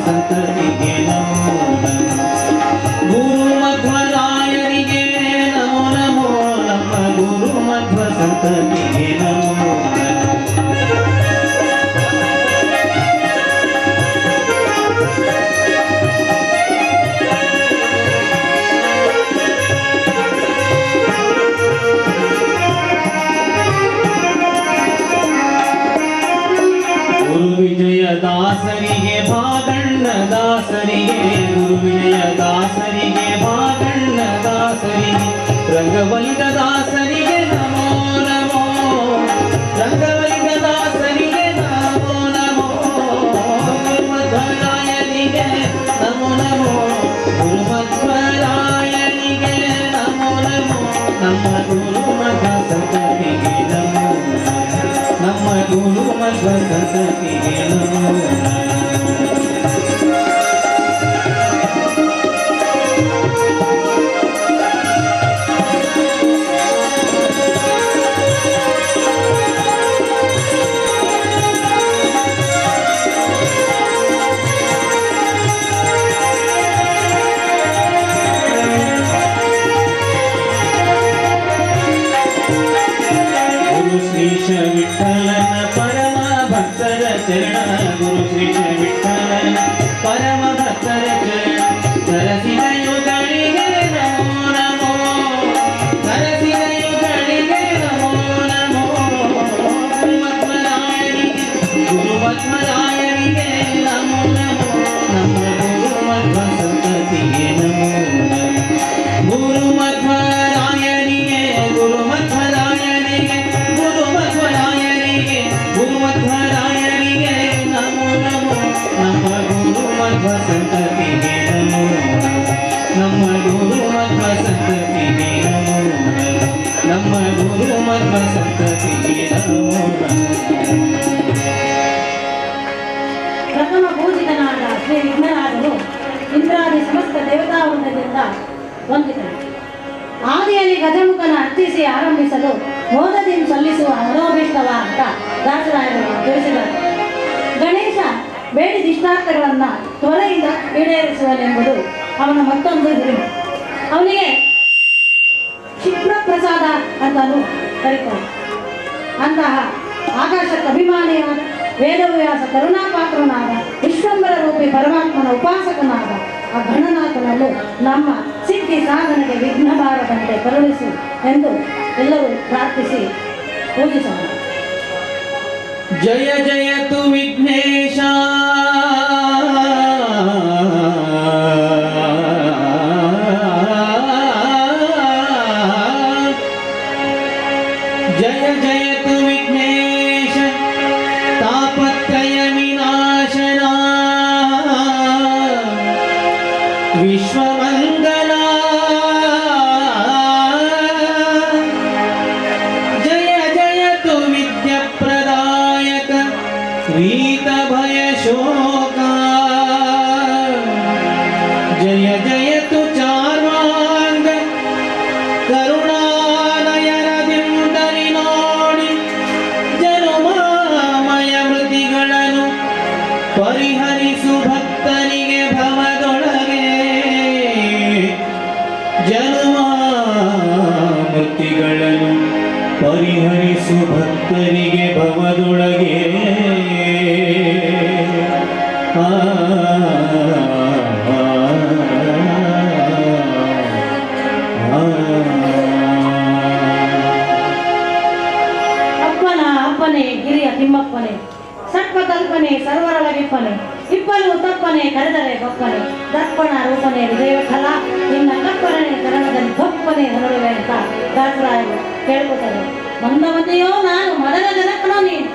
ಸಂತತಿಗೆ ನಮೋ ಗುರು ಮಧ್ವರಾಯರಿಗೆ ನಮೋ ನಮೋ ನಮ್ಮ ಗುರು ಮಧ್ವ ಸಂತತಿಗೆ ನಮೋ ದಾಸರಿಗೆ ಭಾಗಣ್ಣ ದಾಸರಿಗೆ ಗುರು ವಿಜಯ ದಾಸರಿಗೆ ಭಾಗಣ್ಣ ದಾಸರಿಗೆ ರಂಗವಲಿದ ದಾಸರಿಗೆ ನಮೋ ನಮೋ ರಂಗವಲಿದ ದಾಸರಿಗೆ ನಮೋ ನಮೋ ಗುರುಮಧ್ವರಾಯನಿಗೆ ನಮೋ ನಮೋ ಗುರುಮಧ್ವರಾಯನಿಗೆ ನಮೋ ನಮೋ ನಮ್ಮ ಗುರುಮಧ್ವ ಸಂತತಿಗೆ ನಮೋ ನಮ್ಮ ಗುರು ಮಧ್ವ ಸಂತತಿಗೆ ನಮೋ ಶ್ರೀಶ ವಿಠಲನ ಪರಮ ಭಕ್ತರ ಚರಣ ಗುರು ಶ್ರೀಶ ವಿಠಲನ ಪರಮ ಭಕ್ತರ ಚರಣ ಸರಸಿದ ಯುಗಳಿಗೆ ನಮೋ ನಮೋ ಸರಸಿದ ಯುಗಳಿಗೆ ನಮೋ ನಮೋ ಗುರುಮಧ್ವರಾಯನಿಗೆ ನಮೋ ನಮೋ ನಮ್ಮ ಗುರುಮಧ್ವ ಸಂತತಿಗೆ ನಮೋ ಗುರುಮಧ್ವರಾಯನಿಗೆ ಗುರುಮಧ್ವರಾಯನಿಗೆ ಗುರುಮಧ್ವರಾಯನಿಗೆ ನಮೋ ನಮೋ ನಮ್ಮ ಗುರುಮಧ್ವ ಸಂತತಿಗೆ ನಮೋ ನಮ್ಮ ಗುರುಮಧ್ವ ಸಂತತಿಗೆ ನಮೋ ನಮ್ಮ ಗುರುಮಧ್ವ ಸಂತತಿಗೆ ನಮೋ ಪ್ರಥಮ ಪೂಜಿತನಾದ ಶ್ರೀ ವಿಘ್ನರಾಜನು ಇಂದ್ರಾದಿ ಸಮಸ್ತ ದೇವತಾವೃಂದದಿಂದ ವಂದಿತರು. ಆದಿಯಲ್ಲಿ ಗಜಮುಖನ ಅರ್ಚಿಸಿ ಆರಂಭಿಸಲು ಮೋದದಿಂದ ಸಲ್ಲಿಸುವ ಮನೋಭೀಷ್ಟವ ಅಂತ ದಾಸರಾಯರು ತಿಳಿಸಿದರು. ಗಣೇಶ ಬೇಡಿದ ಇಷ್ಟಾರ್ಥಗಳನ್ನು ತ್ವರೆಯಿಂದ ಈಡೇರಿಸುವನೆಂಬುದು ಅವನ ಮತ್ತೊಂದು ಹಿರಿಮೆ. ಅವನಿಗೆ ಕ್ಷಿಪ್ರ ಪ್ರಸಾದ ಅಂತಲೂ ಕರೀತಾರೆ. ಅಂತಹ ಆಕಾಶಕ್ಕೆ ಅಭಿಮಾನಿಯಾದ ವೇದವ್ಯಾಸ ಕರುಣಾಪಾತ್ರನಾದ ವಿಶ್ವಂಬರ ರೂಪಿ ಪರಮಾತ್ಮನ ಉಪಾಸಕನಾದ ಆ ಗಣನಾಥನನ್ನು ನಮ್ಮ ಸಿದ್ಧಿ ಸಾಧನೆಗೆ ವಿಘ್ನ ಬಾರದಂತೆ ಕರುಣಿಸು ಎಂದು ಎಲ್ಲರೂ ಪ್ರಾರ್ಥಿಸಿ ಪೂಜಿಸೋಣ. ಜಯ ಜಯತು ವಿಘ್ನೇಶ ಜಯ ಜಯತು ವಿಘ್ನೇಶ ತಾಪತ್ರಯ ವಿನಾಶನ ವಿಶ್ವಮಂಗಲ ಜಯ ಜಯತು ವಿದ್ಯಪ್ರದಾಯಕ वीत भय शोक जय जयतु चार्वांग करुणानयनದಿಂದಲಿ ನೋಡಿ ಜನುಮಾಮಯ ಮೃತಿಗಳನ್ನು ಪರಿಹರಿಸು ಭಕ್ತನಿಗೆ ಭವದೊಳಗೆ ಜನುಮಾಮೃತಿಗಳನ್ನು ಪರಿಹರಿಸು ಭಕ್ತರಿಗೆ ಭವದೊಳಗೆ ಅಪ್ಪನ ಅಪ್ಪನೆ ಗಿರಿಯ ತಿಮ್ಮಪ್ಪನೆ ಸತ್ವಕಲ್ಪನೆ ಸರ್ವರೊಳಗಿಪ್ಪನೆ ಇಪ್ಪಲು ತಪ್ಪನೆ ಕರೆದರೆ ಗಪ್ಪನೆ ದರ್ಪಣ ರೂಪನೆ ಹೃದಯ ಕಲಾ ನಿನ್ನ ಕಪ್ಪನೆ ಕರಣದಲ್ಲಿ ಗಪ್ಪನೆ ಹೊರಡುವೆ ಅಂತ ದಾಸರಾಯರು ಕೇಳ್ಕೊತಾರೆ. ಮಂದಮತಿಯೋ ನಾನು ಮದನ ಜನಕನೋ ನೀನು